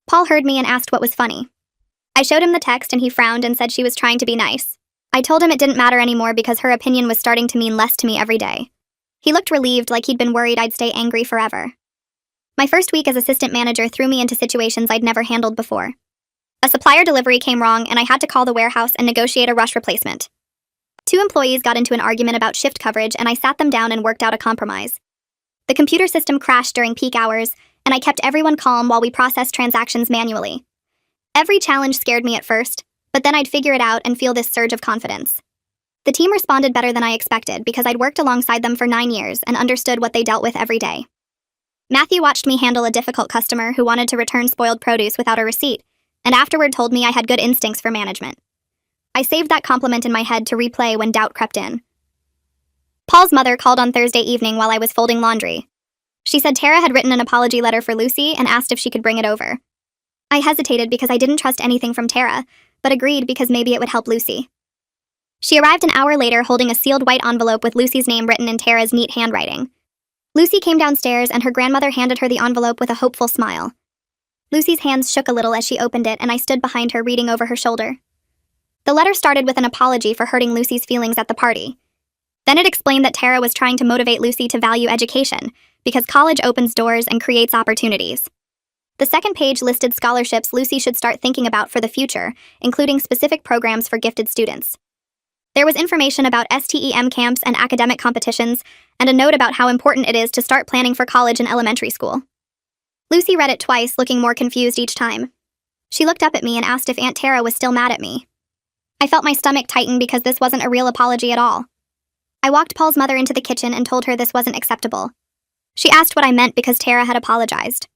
Paul heard me and asked what was funny. I showed him the text and he frowned and said she was trying to be nice. I told him it didn't matter anymore because her opinion was starting to mean less to me every day. He looked relieved, like he'd been worried I'd stay angry forever. My first week as assistant manager threw me into situations I'd never handled before. A supplier delivery came wrong and I had to call the warehouse and negotiate a rush replacement. 2 employees got into an argument about shift coverage and I sat them down and worked out a compromise. The computer system crashed during peak hours, and I kept everyone calm while we processed transactions manually. Every challenge scared me at first, but then I'd figure it out and feel this surge of confidence. The team responded better than I expected because I'd worked alongside them for 9 years and understood what they dealt with every day. Matthew watched me handle a difficult customer who wanted to return spoiled produce without a receipt, and afterward told me I had good instincts for management. I saved that compliment in my head to replay when doubt crept in. Paul's mother called on Thursday evening while I was folding laundry. She said Tara had written an apology letter for Lucy and asked if she could bring it over. I hesitated because I didn't trust anything from Tara, but agreed because maybe it would help Lucy. She arrived an hour later holding a sealed white envelope with Lucy's name written in Tara's neat handwriting. Lucy came downstairs and her grandmother handed her the envelope with a hopeful smile. Lucy's hands shook a little as she opened it and I stood behind her reading over her shoulder. The letter started with an apology for hurting Lucy's feelings at the party. Then it explained that Tara was trying to motivate Lucy to value education, because college opens doors and creates opportunities. The second page listed scholarships Lucy should start thinking about for the future, including specific programs for gifted students. There was information about STEM camps and academic competitions, and a note about how important it is to start planning for college and elementary school. Lucy read it twice, looking more confused each time. She looked up at me and asked if Aunt Tara was still mad at me. I felt my stomach tighten because this wasn't a real apology at all. I walked Paul's mother into the kitchen and told her this wasn't acceptable. She asked what I meant because Tara had apologized.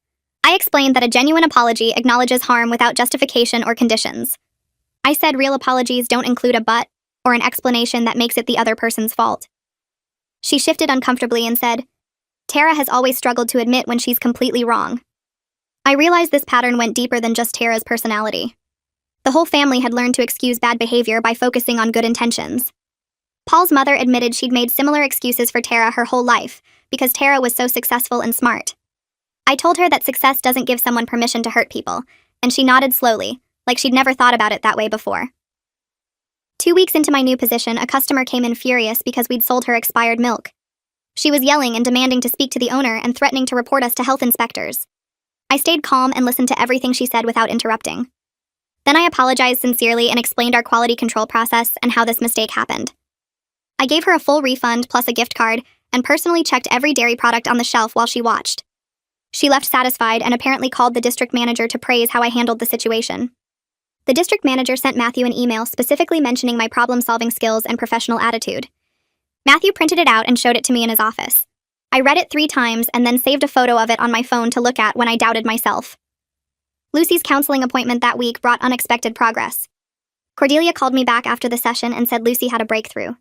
I explained that a genuine apology acknowledges harm without justification or conditions. I said real apologies don't include a but or an explanation that makes it the other person's fault. She shifted uncomfortably and said, "Tara has always struggled to admit when she's completely wrong." I realized this pattern went deeper than just Tara's personality. The whole family had learned to excuse bad behavior by focusing on good intentions. Paul's mother admitted she'd made similar excuses for Tara her whole life because Tara was so successful and smart. I told her that success doesn't give someone permission to hurt people, and she nodded slowly, like she'd never thought about it that way before. 2 weeks into my new position, a customer came in furious because we'd sold her expired milk. She was yelling and demanding to speak to the owner and threatening to report us to health inspectors. I stayed calm and listened to everything she said without interrupting. Then I apologized sincerely and explained our quality control process and how this mistake happened. I gave her a full refund plus a gift card and personally checked every dairy product on the shelf while she watched. She left satisfied and apparently called the district manager to praise how I handled the situation. The district manager sent Matthew an email specifically mentioning my problem-solving skills and professional attitude. Matthew printed it out and showed it to me in his office. I read it 3 times and then saved a photo of it on my phone to look at when I doubted myself. Lucy's counseling appointment that week brought unexpected progress. Cordelia called me back after the session and said Lucy had a breakthrough.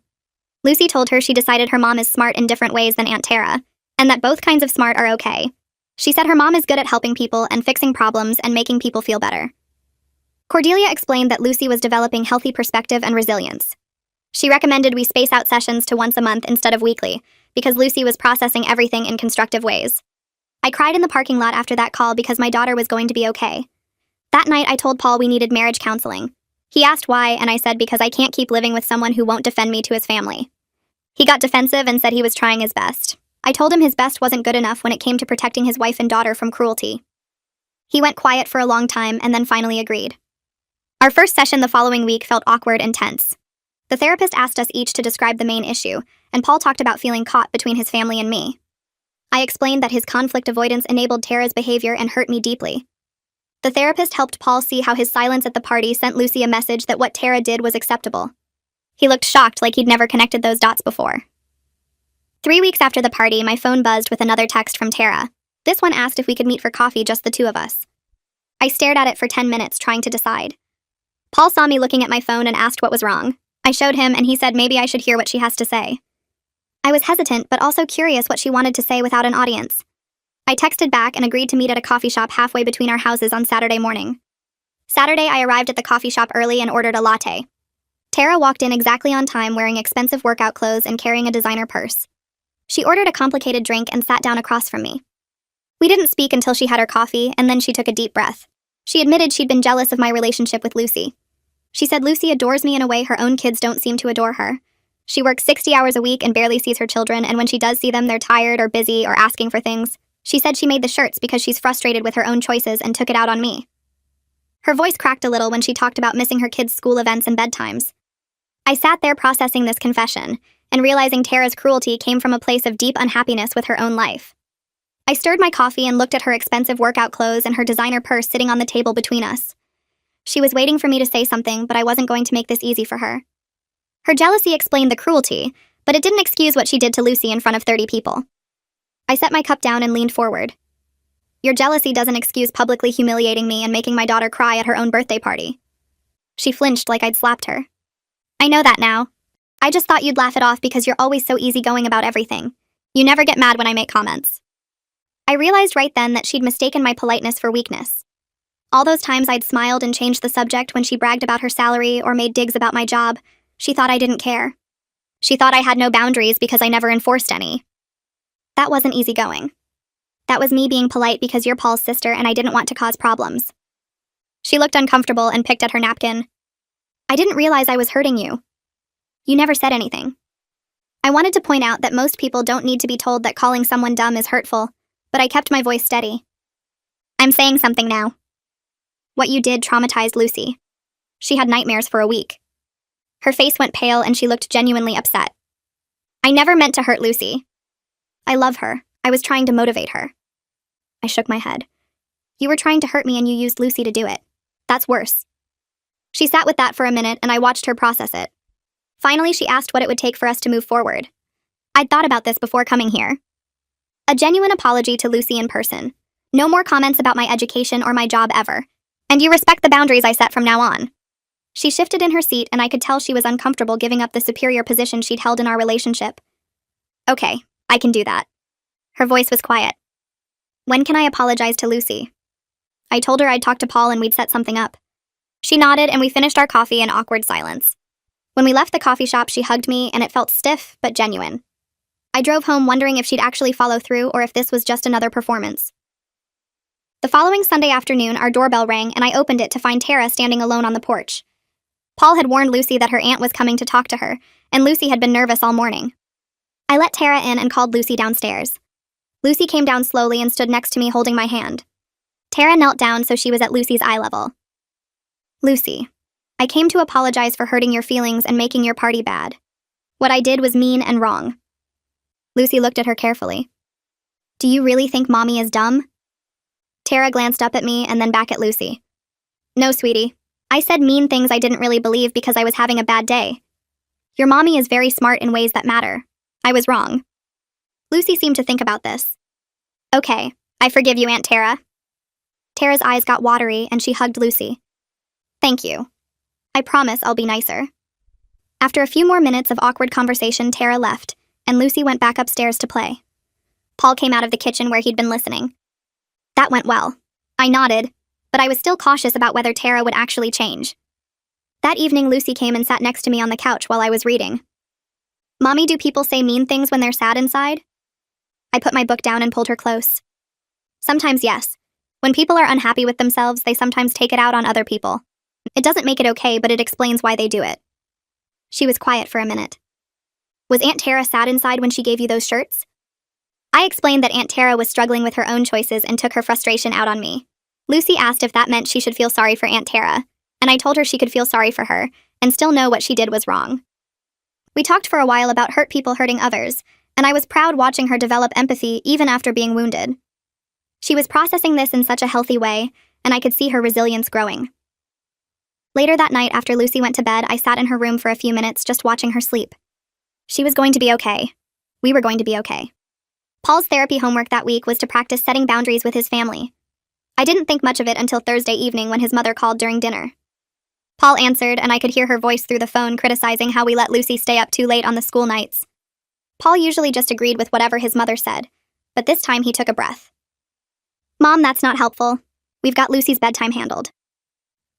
Lucy told her she decided her mom is smart in different ways than Aunt Tara, and that both kinds of smart are okay. She said her mom is good at helping people and fixing problems and making people feel better. Cordelia explained that Lucy was developing healthy perspective and resilience. She recommended we space out sessions to once a month instead of weekly, because Lucy was processing everything in constructive ways. I cried in the parking lot after that call because my daughter was going to be okay. That night I told Paul we needed marriage counseling. He asked why, and I said because I can't keep living with someone who won't defend me to his family. He got defensive and said he was trying his best. I told him his best wasn't good enough when it came to protecting his wife and daughter from cruelty. He went quiet for a long time and then finally agreed. Our first session the following week felt awkward and tense. The therapist asked us each to describe the main issue, and Paul talked about feeling caught between his family and me. I explained that his conflict avoidance enabled Tara's behavior and hurt me deeply. The therapist helped Paul see how his silence at the party sent Lucy a message that what Tara did was acceptable. He looked shocked, like he'd never connected those dots before. 3 weeks after the party, my phone buzzed with another text from Tara. This one asked if we could meet for coffee, just the two of us. I stared at it for 10 minutes, trying to decide. Paul saw me looking at my phone and asked what was wrong. I showed him, and he said maybe I should hear what she has to say. I was hesitant, but also curious what she wanted to say without an audience. I texted back and agreed to meet at a coffee shop halfway between our houses on Saturday morning. Saturday, I arrived at the coffee shop early and ordered a latte. Tara walked in exactly on time, wearing expensive workout clothes and carrying a designer purse. She ordered a complicated drink and sat down across from me. We didn't speak until she had her coffee, and then she took a deep breath. She admitted she'd been jealous of my relationship with Lucy. She said Lucy adores me in a way her own kids don't seem to adore her. She works 60 hours a week and barely sees her children, and when she does see them, they're tired or busy or asking for things. She said she made the shirts because she's frustrated with her own choices and took it out on me. Her voice cracked a little when she talked about missing her kids' school events and bedtimes. I sat there processing this confession, and realizing Tara's cruelty came from a place of deep unhappiness with her own life. I stirred my coffee and looked at her expensive workout clothes and her designer purse sitting on the table between us. She was waiting for me to say something, but I wasn't going to make this easy for her. Her jealousy explained the cruelty, but it didn't excuse what she did to Lucy in front of 30 people. I set my cup down and leaned forward. Your jealousy doesn't excuse publicly humiliating me and making my daughter cry at her own birthday party. She flinched like I'd slapped her. I know that now. I just thought you'd laugh it off because you're always so easygoing about everything. You never get mad when I make comments. I realized right then that she'd mistaken my politeness for weakness. All those times I'd smiled and changed the subject when she bragged about her salary or made digs about my job, she thought I didn't care. She thought I had no boundaries because I never enforced any. That wasn't easygoing. That was me being polite because you're Paul's sister and I didn't want to cause problems. She looked uncomfortable and picked at her napkin. I didn't realize I was hurting you. You never said anything. I wanted to point out that most people don't need to be told that calling someone dumb is hurtful, but I kept my voice steady. I'm saying something now. What you did traumatized Lucy. She had nightmares for a week. Her face went pale and she looked genuinely upset. I never meant to hurt Lucy. I love her. I was trying to motivate her. I shook my head. You were trying to hurt me and you used Lucy to do it. That's worse. She sat with that for a minute and I watched her process it. Finally, she asked what it would take for us to move forward. I'd thought about this before coming here. A genuine apology to Lucy in person. No more comments about my education or my job ever. And you respect the boundaries I set from now on. She shifted in her seat and I could tell she was uncomfortable giving up the superior position she'd held in our relationship. Okay, I can do that. Her voice was quiet. When can I apologize to Lucy? I told her I'd talk to Paul and we'd set something up. She nodded and we finished our coffee in awkward silence. When we left the coffee shop, she hugged me and it felt stiff but genuine. I drove home wondering if she'd actually follow through or if this was just another performance. The following Sunday afternoon, our doorbell rang and I opened it to find Tara standing alone on the porch. Paul had warned Lucy that her aunt was coming to talk to her, and Lucy had been nervous all morning. I let Tara in and called Lucy downstairs. Lucy came down slowly and stood next to me holding my hand. Tara knelt down so she was at Lucy's eye level. Lucy, I came to apologize for hurting your feelings and making your party bad. What I did was mean and wrong. Lucy looked at her carefully. Do you really think Mommy is dumb? Tara glanced up at me and then back at Lucy. No, sweetie. I said mean things I didn't really believe because I was having a bad day. Your mommy is very smart in ways that matter. I was wrong. Lucy seemed to think about this. Okay, I forgive you, Aunt Tara. Tara's eyes got watery and she hugged Lucy. Thank you. I promise I'll be nicer. After a few more minutes of awkward conversation, Tara left, and Lucy went back upstairs to play. Paul came out of the kitchen where he'd been listening. That went well. I nodded, but I was still cautious about whether Tara would actually change. That evening, Lucy came and sat next to me on the couch while I was reading. Mommy, do people say mean things when they're sad inside? I put my book down and pulled her close. Sometimes, yes. When people are unhappy with themselves, they sometimes take it out on other people. It doesn't make it okay, but it explains why they do it. She was quiet for a minute. Was Aunt Tara sad inside when she gave you those shirts? I explained that Aunt Tara was struggling with her own choices and took her frustration out on me. Lucy asked if that meant she should feel sorry for Aunt Tara, and I told her she could feel sorry for her and still know what she did was wrong. We talked for a while about hurt people hurting others, and I was proud watching her develop empathy even after being wounded. She was processing this in such a healthy way, and I could see her resilience growing. Later that night, after Lucy went to bed, I sat in her room for a few minutes just watching her sleep. She was going to be okay. We were going to be okay. Paul's therapy homework that week was to practice setting boundaries with his family. I didn't think much of it until Thursday evening when his mother called during dinner. Paul answered, and I could hear her voice through the phone criticizing how we let Lucy stay up too late on the school nights. Paul usually just agreed with whatever his mother said, but this time he took a breath. "Mom, that's not helpful. We've got Lucy's bedtime handled."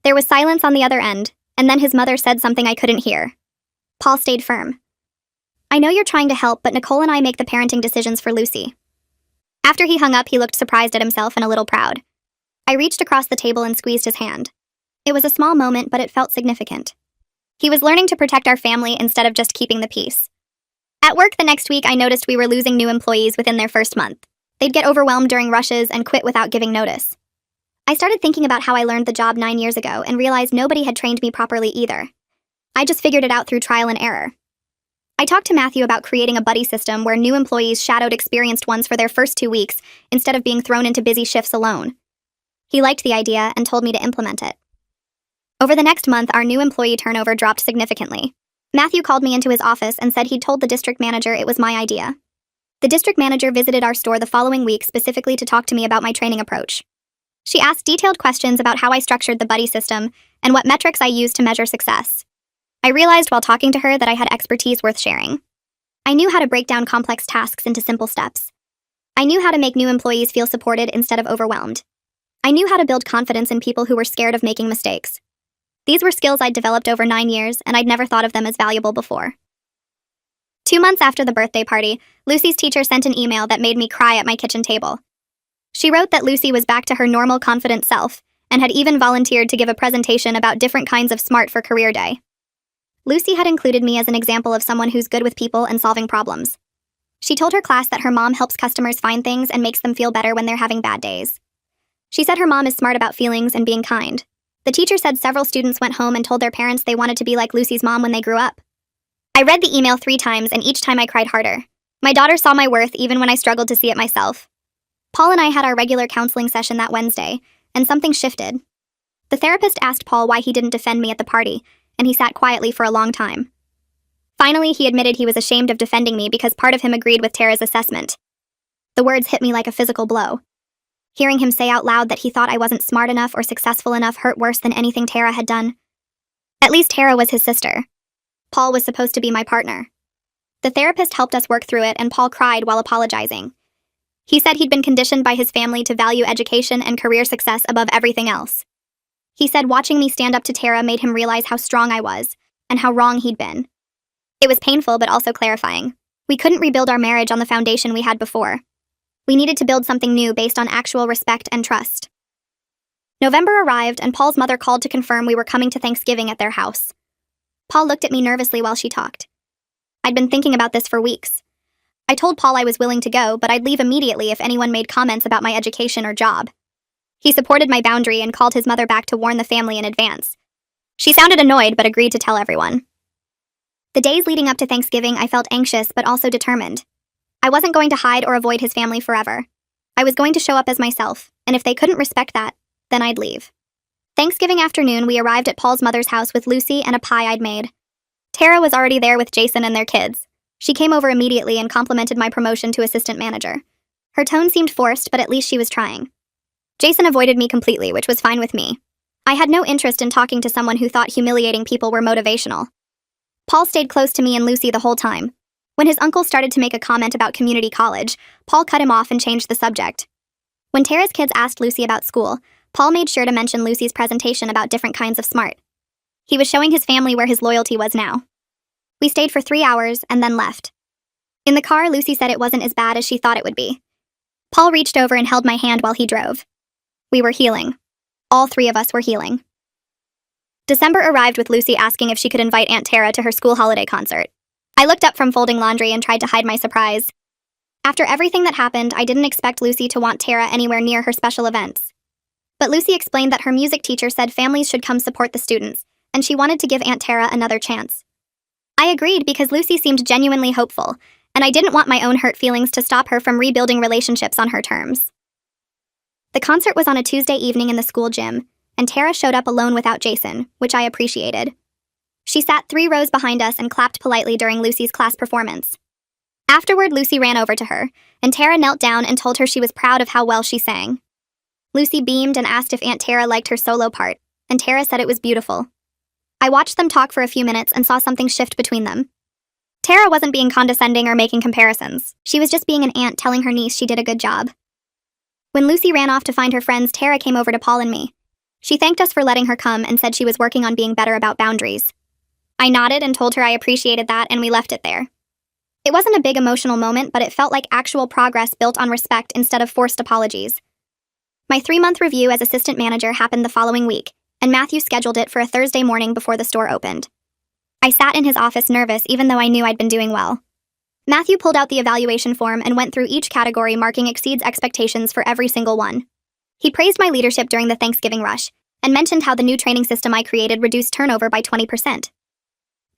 There was silence on the other end, and then his mother said something I couldn't hear. Paul stayed firm. "I know you're trying to help, but Nicole and I make the parenting decisions for Lucy." After he hung up, he looked surprised at himself and a little proud. I reached across the table and squeezed his hand. It was a small moment, but it felt significant. He was learning to protect our family instead of just keeping the peace. At work the next week, I noticed we were losing new employees within their first month. They'd get overwhelmed during rushes and quit without giving notice. I started thinking about how I learned the job 9 years ago and realized nobody had trained me properly either. I just figured it out through trial and error. I talked to Matthew about creating a buddy system where new employees shadowed experienced ones for their first 2 weeks instead of being thrown into busy shifts alone. He liked the idea and told me to implement it. Over the next month, our new employee turnover dropped significantly. Matthew called me into his office and said he'd told the district manager it was my idea. The district manager visited our store the following week specifically to talk to me about my training approach. She asked detailed questions about how I structured the buddy system and what metrics I used to measure success. I realized while talking to her that I had expertise worth sharing. I knew how to break down complex tasks into simple steps. I knew how to make new employees feel supported instead of overwhelmed. I knew how to build confidence in people who were scared of making mistakes. These were skills I'd developed over 9 years, and I'd never thought of them as valuable before. 2 months after the birthday party, Lucy's teacher sent an email that made me cry at my kitchen table. She wrote that Lucy was back to her normal, confident self, and had even volunteered to give a presentation about different kinds of smart for Career Day. Lucy had included me as an example of someone who's good with people and solving problems. She told her class that her mom helps customers find things and makes them feel better when they're having bad days. She said her mom is smart about feelings and being kind. The teacher said several students went home and told their parents they wanted to be like Lucy's mom when they grew up. I read the email 3 times, and each time I cried harder. My daughter saw my worth even when I struggled to see it myself. Paul and I had our regular counseling session that Wednesday, and something shifted. The therapist asked Paul why he didn't defend me at the party, and he sat quietly for a long time. Finally, he admitted he was ashamed of defending me because part of him agreed with Tara's assessment. The words hit me like a physical blow. Hearing him say out loud that he thought I wasn't smart enough or successful enough hurt worse than anything Tara had done. At least Tara was his sister. Paul was supposed to be my partner. The therapist helped us work through it, and Paul cried while apologizing. He said he'd been conditioned by his family to value education and career success above everything else. He said watching me stand up to Tara made him realize how strong I was, and how wrong he'd been. It was painful but also clarifying. We couldn't rebuild our marriage on the foundation we had before. We needed to build something new based on actual respect and trust. November arrived, and Paul's mother called to confirm we were coming to Thanksgiving at their house. Paul looked at me nervously while she talked. I'd been thinking about this for weeks. I told Paul I was willing to go, but I'd leave immediately if anyone made comments about my education or job. He supported my boundary and called his mother back to warn the family in advance. She sounded annoyed but agreed to tell everyone. The days leading up to Thanksgiving, I felt anxious but also determined. I wasn't going to hide or avoid his family forever. I was going to show up as myself, and if they couldn't respect that, then I'd leave. Thanksgiving afternoon, we arrived at Paul's mother's house with Lucy and a pie I'd made. Tara was already there with Jason and their kids. She came over immediately and complimented my promotion to assistant manager. Her tone seemed forced, but at least she was trying. Jason avoided me completely, which was fine with me. I had no interest in talking to someone who thought humiliating people were motivational. Paul stayed close to me and Lucy the whole time. When his uncle started to make a comment about community college, Paul cut him off and changed the subject. When Tara's kids asked Lucy about school, Paul made sure to mention Lucy's presentation about different kinds of smart. He was showing his family where his loyalty was now. We stayed for 3 hours and then left. In the car, Lucy said it wasn't as bad as she thought it would be. Paul reached over and held my hand while he drove. We were healing. All 3 of us were healing. December arrived with Lucy asking if she could invite Aunt Tara to her school holiday concert. I looked up from folding laundry and tried to hide my surprise. After everything that happened, I didn't expect Lucy to want Tara anywhere near her special events. But Lucy explained that her music teacher said families should come support the students, and she wanted to give Aunt Tara another chance. I agreed because Lucy seemed genuinely hopeful, and I didn't want my own hurt feelings to stop her from rebuilding relationships on her terms. The concert was on a Tuesday evening in the school gym, and Tara showed up alone without Jason, which I appreciated. She sat 3 rows behind us and clapped politely during Lucy's class performance. Afterward, Lucy ran over to her, and Tara knelt down and told her she was proud of how well she sang. Lucy beamed and asked if Aunt Tara liked her solo part, and Tara said it was beautiful. I watched them talk for a few minutes and saw something shift between them. Tara wasn't being condescending or making comparisons. She was just being an aunt telling her niece she did a good job. When Lucy ran off to find her friends, Tara came over to Paul and me. She thanked us for letting her come and said she was working on being better about boundaries. I nodded and told her I appreciated that, and we left it there. It wasn't a big emotional moment, but it felt like actual progress built on respect instead of forced apologies. My 3-month review as assistant manager happened the following week, and Matthew scheduled it for a Thursday morning before the store opened. I sat in his office nervous even though I knew I'd been doing well. Matthew pulled out the evaluation form and went through each category, marking exceeds expectations for every single one. He praised my leadership during the Thanksgiving rush, and mentioned how the new training system I created reduced turnover by 20%.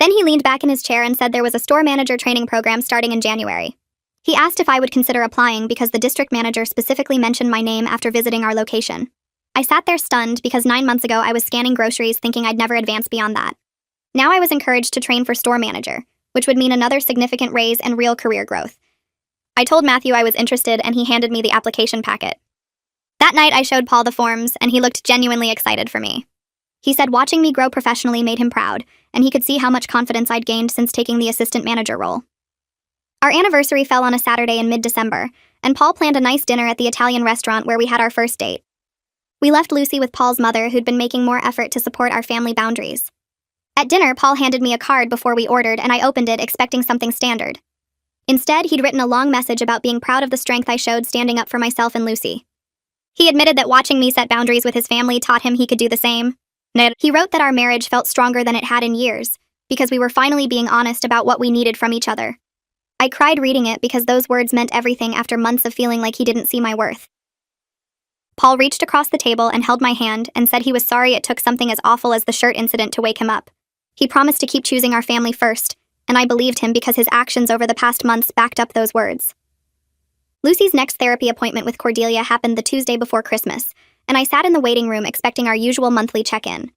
Then he leaned back in his chair and said there was a store manager training program starting in January. He asked if I would consider applying because the district manager specifically mentioned my name after visiting our location. I sat there stunned because 9 months ago I was scanning groceries thinking I'd never advance beyond that. Now I was encouraged to train for store manager, which would mean another significant raise and real career growth. I told Matthew I was interested and he handed me the application packet. That night I showed Paul the forms and he looked genuinely excited for me. He said watching me grow professionally made him proud, and he could see how much confidence I'd gained since taking the assistant manager role. Our anniversary fell on a Saturday in mid-December, and Paul planned a nice dinner at the Italian restaurant where we had our first date. We left Lucy with Paul's mother, who'd been making more effort to support our family boundaries. At dinner, Paul handed me a card before we ordered, and I opened it expecting something standard. Instead, he'd written a long message about being proud of the strength I showed standing up for myself and Lucy. He admitted that watching me set boundaries with his family taught him he could do the same. He wrote that our marriage felt stronger than it had in years, because we were finally being honest about what we needed from each other. I cried reading it because those words meant everything after months of feeling like he didn't see my worth. Paul reached across the table and held my hand and said he was sorry it took something as awful as the shirt incident to wake him up. He promised to keep choosing our family first, and I believed him because his actions over the past months backed up those words. Lucy's next therapy appointment with Cordelia happened the Tuesday before Christmas, and I sat in the waiting room expecting our usual monthly check-in.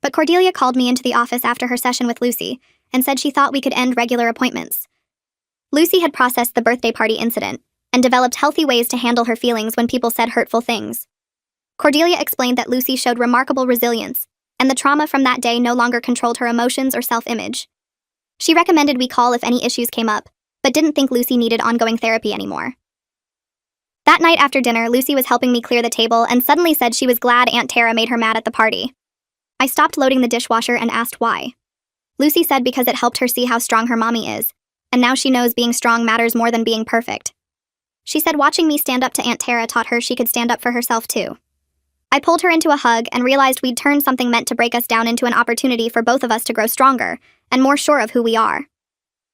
But Cordelia called me into the office after her session with Lucy and said she thought we could end regular appointments. Lucy had processed the birthday party incident and developed healthy ways to handle her feelings when people said hurtful things. Cordelia explained that Lucy showed remarkable resilience, and the trauma from that day no longer controlled her emotions or self-image. She recommended we call if any issues came up, but didn't think Lucy needed ongoing therapy anymore. That night after dinner, Lucy was helping me clear the table and suddenly said she was glad Aunt Tara made her mad at the party. I stopped loading the dishwasher and asked why. Lucy said because it helped her see how strong her mommy is, and now she knows being strong matters more than being perfect. She said watching me stand up to Aunt Tara taught her she could stand up for herself too. I pulled her into a hug and realized we'd turned something meant to break us down into an opportunity for both of us to grow stronger and more sure of who we are.